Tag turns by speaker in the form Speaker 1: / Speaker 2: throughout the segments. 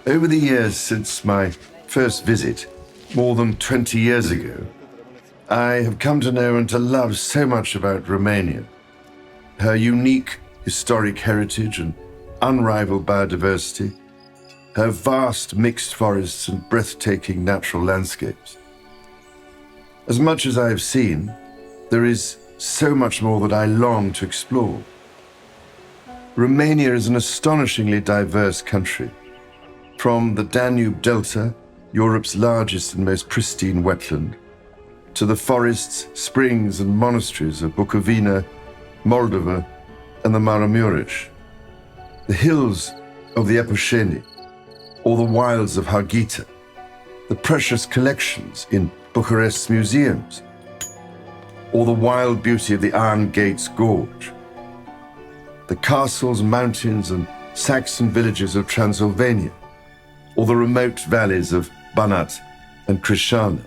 Speaker 1: Over the years since my first visit, more than 20 years ago, I have come to know and to love so much about Romania. Her unique historic heritage and unrivaled biodiversity, her vast mixed forests and breathtaking natural landscapes. As much as I have seen, there is so much more that I long to explore. Romania is an astonishingly diverse country. From the Danube Delta, Europe's largest and most pristine wetland, to the forests, springs and monasteries of Bukovina, Moldova and the Maramureș, the hills of the Epușeni, or the wilds of Harghita, the precious collections in Bucharest's museums, or the wild beauty of the Iron Gates Gorge, the castles, mountains and Saxon villages of Transylvania, or the remote valleys of Banat and Crișana.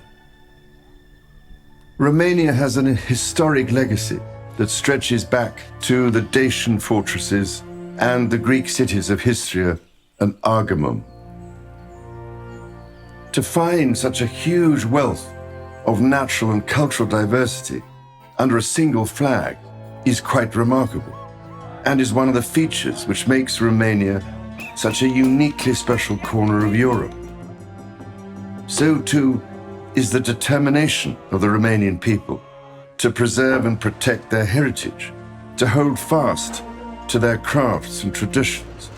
Speaker 1: Romania has an historic legacy that stretches back to the Dacian fortresses and the Greek cities of Histria and Argamum. To find such a huge wealth of natural and cultural diversity under a single flag is quite remarkable, and is one of the features which makes Romania such a uniquely special corner of Europe. So too is the determination of the Romanian people to preserve and protect their heritage, to hold fast to their crafts and traditions,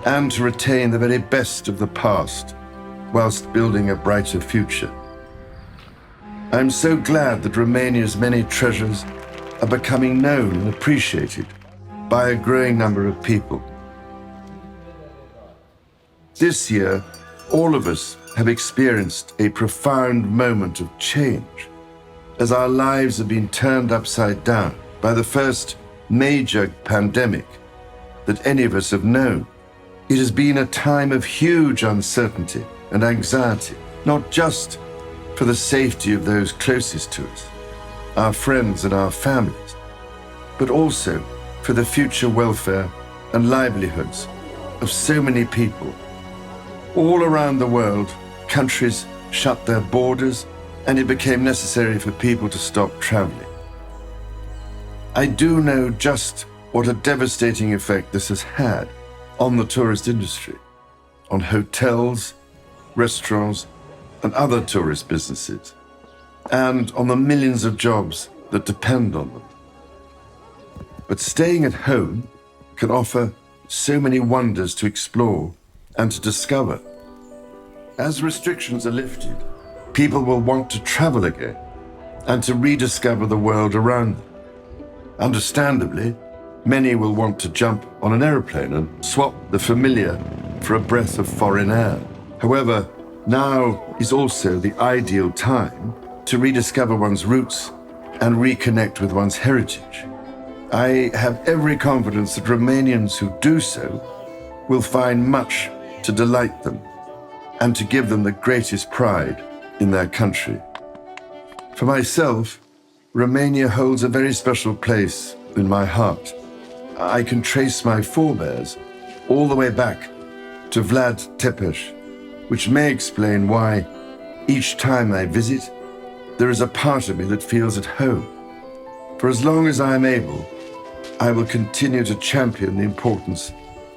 Speaker 1: and to retain the very best of the past whilst building a brighter future. I'm so glad that Romania's many treasures are becoming known and appreciated by a growing number of people. This year, all of us have experienced a profound moment of change as our lives have been turned upside down by the first major pandemic that any of us have known. It has been a time of huge uncertainty and anxiety, not just for the safety of those closest to us, our friends and our families, but also for the future welfare and livelihoods of so many people. All around the world, countries shut their borders, and it became necessary for people to stop traveling. I do know just what a devastating effect this has had on the tourist industry, on hotels, restaurants, and other tourist businesses, and on the millions of jobs that depend on them. But staying at home can offer so many wonders to explore and to discover. As restrictions are lifted, people will want to travel again and to rediscover the world around them. Understandably, many will want to jump on an aeroplane and swap the familiar for a breath of foreign air. However, now is also the ideal time to rediscover one's roots and reconnect with one's heritage. I have every confidence that Romanians who do so will find much to delight them and to give them the greatest pride in their country. For myself, Romania holds a very special place in my heart. I can trace my forebears all the way back to Vlad Tepes, which may explain why each time I visit, there is a part of me that feels at home. For as long as I am able, I will continue to champion the importance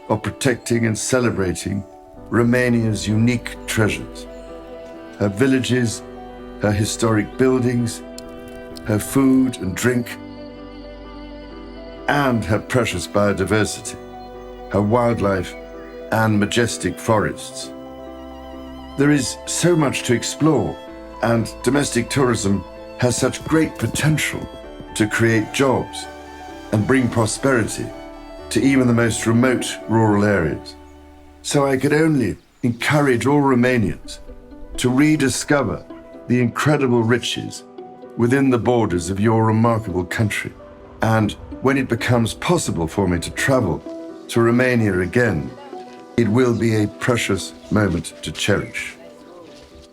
Speaker 1: of protecting and celebrating Romania's unique treasures, her villages, her historic buildings, her food and drink, and her precious biodiversity, her wildlife and majestic forests. There is so much to explore, and domestic tourism has such great potential to create jobs and bring prosperity to even the most remote rural areas. So I could only encourage all Romanians to rediscover the incredible riches within the borders of your remarkable country. And when it becomes possible for me to travel to Romania again, it will be a precious moment to cherish.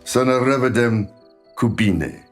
Speaker 1: Să ne revedem cu bine.